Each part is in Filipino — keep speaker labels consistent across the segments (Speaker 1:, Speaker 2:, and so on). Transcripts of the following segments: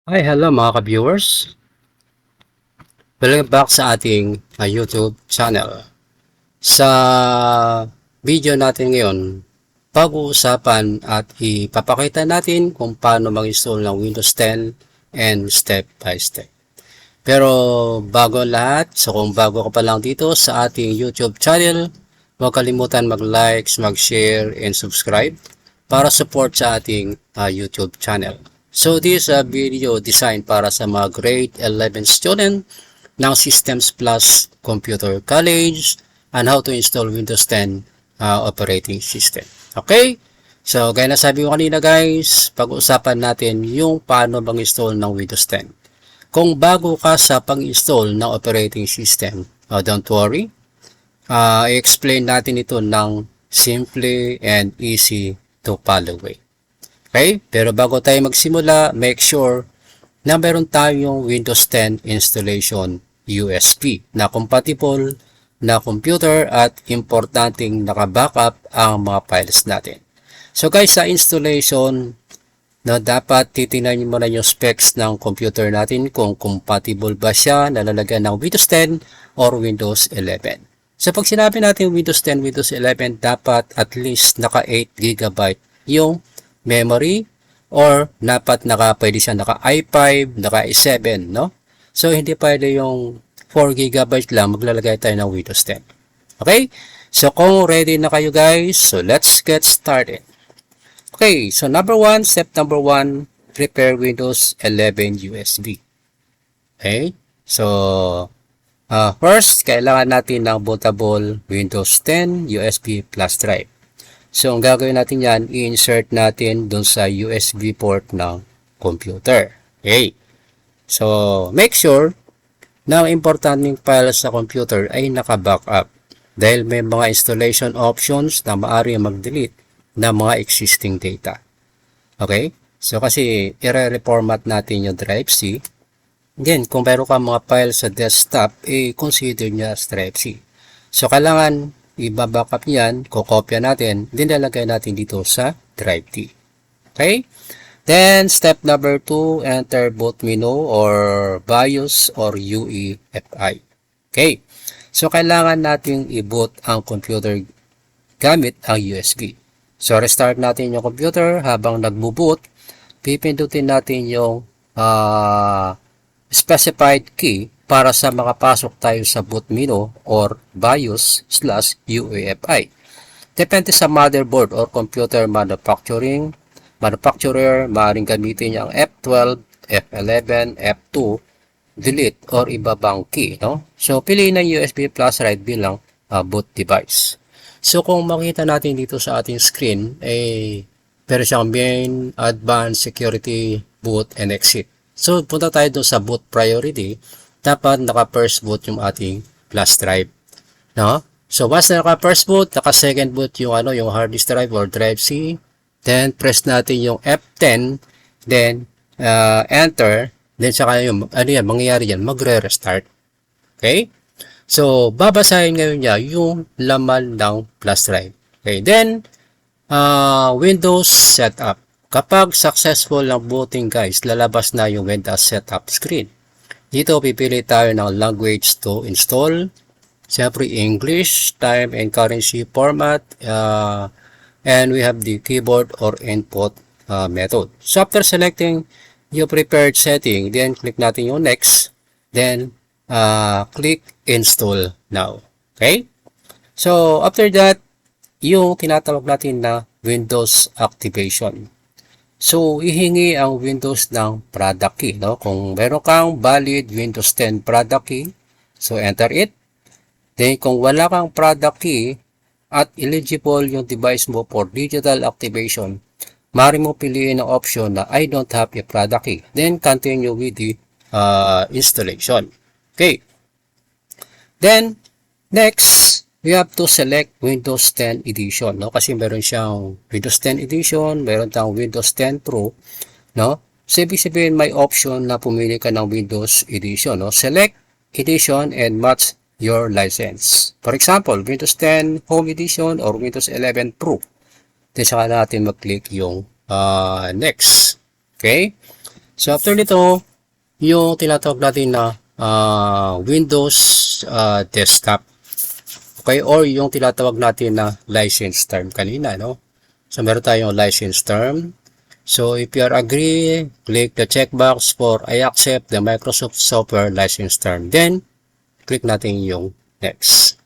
Speaker 1: Hi, hello mga ka-viewers. Welcome back sa ating YouTube channel. Sa video natin ngayon, pag-uusapan at ipapakita natin kung paano mag-install ng Windows 10 and step by step. Pero bago lahat, so kung bago ka pa lang dito sa ating YouTube channel, huwag kalimutan mag-like, mag-share, and subscribe para support sa ating YouTube channel. So this is a video designed para sa mga grade 11 student ng Systems Plus Computer College and how to install Windows 10 operating system. Okay? So gaya na sabi ko kanina guys, pag-usapan natin yung paano mag-install ng Windows 10. Kung bago ka sa pang-install ng operating system, don't worry. I-explain natin ito ng simple and easy to follow way. Okay? Pero bago tayo magsimula, make sure na meron tayong Windows 10 installation USB na compatible na computer at importanteng naka-backup ang mga files natin. So guys, sa installation, dapat titingnan nyo muna yung specs ng computer natin kung compatible ba siya na lalagyan ng Windows 10 or Windows 11. So pag sinabi natin Windows 10, Windows 11, dapat at least naka 8 GB yung memory or dapat pwede siya naka i5, naka i7, no? So hindi pwede yung 4 GB lang maglalagay tayo ng Windows 10. Okay? So kung ready na kayo guys, so let's get started. Okay, so step number 1, prepare Windows 11 USB. Okay? So first, kailangan natin ng bootable Windows 10 USB flash drive. So, ang gagawin natin yan, i-insert natin dun sa USB port ng computer. Okay. So, make sure na ang importanteng file sa computer ay naka-backup dahil may mga installation options na maaari mag-delete ng mga existing data. Okay. So, kasi i-reformat natin yung drive C. Then, kung meron ka mga file sa desktop, consider niya as drive C. So, kailangan i-backup yan, kukopya natin, dinalagay natin dito sa drive D. Okay? Then, step number 2, enter boot menu or BIOS or UEFI. Okay? So, kailangan natin i-boot ang computer gamit ang USB. So, restart natin yung computer habang nagbo-boot, pipindutin natin yung specified key para sa makapasok tayo sa boot menu or BIOS/UEFI. Depende sa motherboard or computer manufacturer, maaaring gamitin yung F12, F11, F2, delete or iba bang key. No? So, piliin ng USB flash drive bilang boot device. So, kung makita natin dito sa ating screen, pero siyang main, advanced, security, boot, and exit. So, punta tayo doon sa boot priority. Dapat naka-first boot yung ating flash drive. No? So, once na naka-first boot, naka-second boot yung, yung hard disk drive or drive C. Then, press natin yung F10. Then, enter. Then, saka yung, mangyayari yan, magre-restart. Okay? So, babasahin ngayon niya yung laman ng flash drive. Okay? Then, Windows setup. Kapag successful ang booting guys, lalabas na yung Windows setup screen. Dito, pipili tayo ng language to install. Siyempre, English, time and currency format. And we have the keyboard or input method. So, after selecting yung prepared setting, then click natin yung next. Then, click install now. Okay? So, after that, yung tinatawag natin na Windows activation. So, ihingi ang Windows ng product key. No? Kung meron kang valid Windows 10 product key, so enter it. Then, kung wala kang product key at eligible yung device mo for digital activation, maaari mo piliin ang option na I don't have a product key. Then, continue with the installation. Okay. Then, next, we have to select Windows 10 Edition, no? Kasi meron siyang Windows 10 Edition, meron tayong Windows 10 Pro, no? So, ibig sabihin may option na pumili ka ng Windows Edition, no? Select Edition and match your license. For example, Windows 10 Home Edition or Windows 11 Pro. Then, saka natin mag-click yung next. Okay? So after nito, yung tinatawag natin na Windows desktop. Okay, or yung tinatawag natin na license term kanina, no? So meron tayong license term. So if you are agree, click the checkbox for I accept the Microsoft software license term. Then click natin yung next.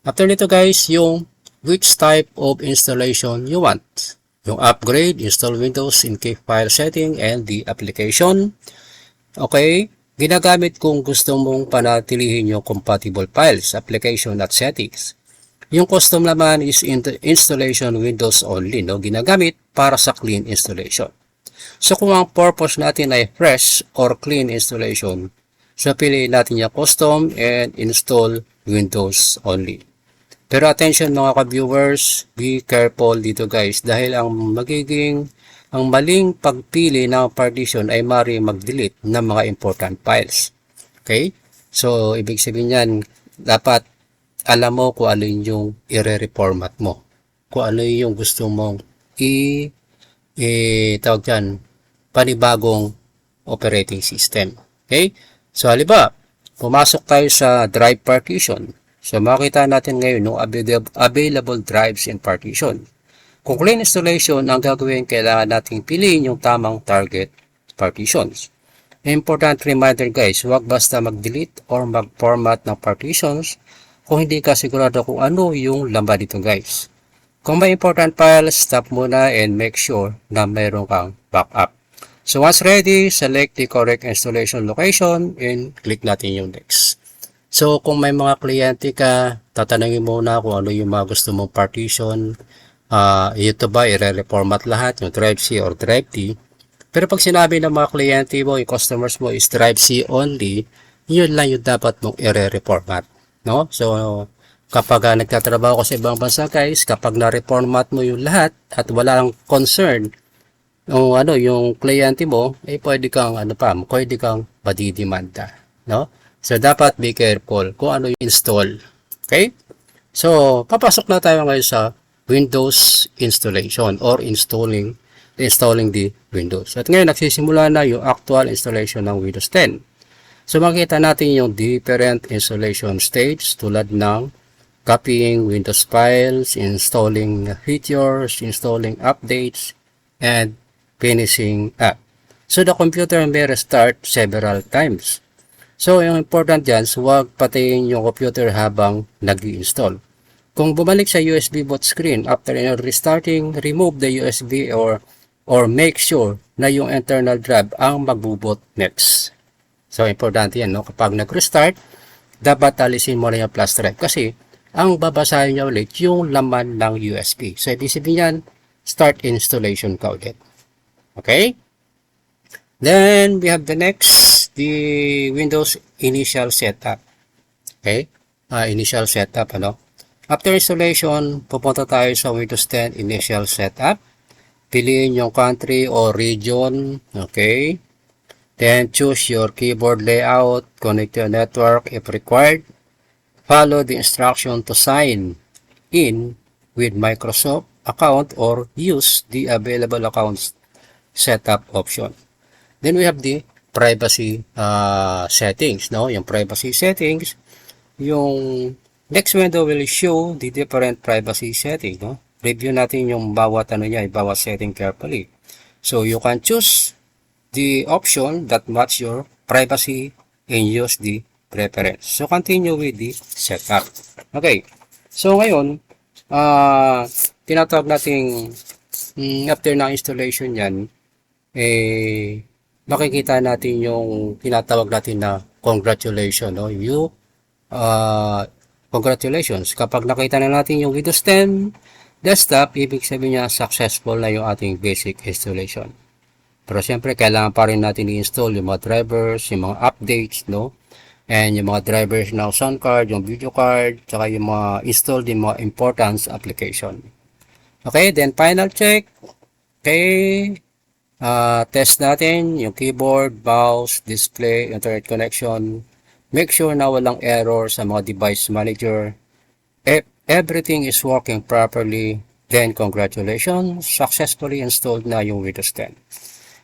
Speaker 1: After nito guys, yung which type of installation you want. Yung upgrade, install Windows in key file setting and the application. Okay, ginagamit kung gusto mong panatilihin yung compatible files, application at settings. Yung custom naman is installation Windows only, no? Ginagamit para sa clean installation. So kung ang purpose natin ay fresh or clean installation, so piliin natin yung custom and install Windows only. Pero attention mga ka-viewers, be careful dito guys dahil ang maling pagpili ng partition ay mari mag-delete ng mga important files. Okay? So, ibig sabihin yan, dapat alam mo kung ano yung i-reformat mo. Kung ano yung gusto mong tawag dyan, panibagong operating system. Okay? So, halimbawa, pumasok tayo sa drive partition. So, makita natin ngayon no, available drives in partition. Kung clean installation ang gagawin, kailangan nating piliin yung tamang target partitions. Important reminder guys, huwag basta mag-delete or mag-format ng partitions kung hindi ka sigurado kung ano yung laman dito guys. Kung may important files, stop muna and make sure na mayroon kang backup. So once ready, select the correct installation location and click natin yung next. So kung may mga kliyente ka, tatanungin muna kung ano yung mga gusto mong partition. Ito ba i-reformat lahat, yung drive C or drive D. Pero pag sinabi ng mga kliyente mo, yung customers mo is drive C only, yun lang yung dapat mong i-reformat. No? So kapag nagtatrabaho ko sa ibang bansa guys, kapag na-reformat mo yung lahat at wala kang concern yung kliyente mo, pwede kang madidimanda, no? So dapat be careful kung ano yung install. Okay? So papasok na tayo ngayon sa Windows installation or installing the Windows. At ngayon nagsisimula na yung actual installation ng Windows 10. So makita natin yung different installation stage tulad ng copying Windows files, installing features, installing updates, and finishing up. So the computer may restart several times. So yung important dyan, huwag patayin yung computer habang nag-i-install. Kung bumalik sa USB boot screen after restarting, remove the USB or make sure na yung internal drive ang magbuboot next. So importante yan, no? Kapag nag-restart, dapat alisin mo na yung flash drive kasi ang babasahin niya ulit yung laman ng USB. So ibig sabihin yan, start installation ka ulit. Okay? Then we have the next, the Windows initial setup. Okay? Initial setup, After installation, pupunta tayo sa Windows 10 initial setup. Piliin yung country or region. Okay? Then choose your keyboard layout, connect your network if required. Follow the instruction to sign in with Microsoft account or use the available accounts setup option. Then we have the privacy settings, Yung privacy settings, yung next window will show the different privacy settings, Review natin yung bawat bawat setting carefully. So you can choose the option that match your privacy and use the preference. So continue with the setup. Okay. So ngayon, tinatawag natin after ng installation yan, makikita natin yung tinatawag natin na congratulations, congratulations. Kapag nakita na natin yung Windows 10 desktop, ibig sabihin niya successful na yung ating basic installation. Pero siyempre, kailangan pa rin natin i-install yung mga drivers, yung mga updates, and yung mga drivers ng sound card, yung video card, tsaka yung mga install yung mga importance application. Okay, then final check. Okay. Test natin yung keyboard, mouse, display, internet connection. Make sure na walang error sa mga device manager. If everything is working properly, then congratulations, successfully installed na yung Windows 10.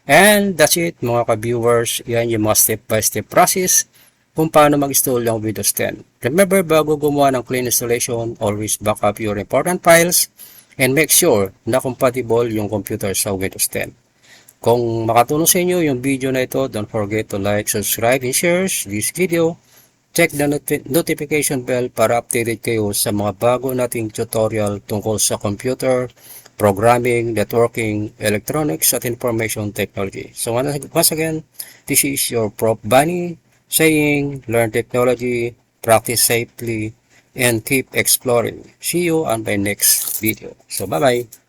Speaker 1: And that's it mga ka-viewers. Yan yung mga step-by-step process kung paano mag-install yung Windows 10. Remember, bago gumawa ng clean installation, always back up your important files and make sure na compatible yung computer sa Windows 10. Kung makatulong sa inyo yung video na ito, don't forget to like, subscribe, and share this video. Check the notification bell para updated kayo sa mga bago nating tutorial tungkol sa computer, programming, networking, electronics, at information technology. So once again, this is your Prof. Bunny saying, learn technology, practice safely, and keep exploring. See you on my next video. So bye-bye.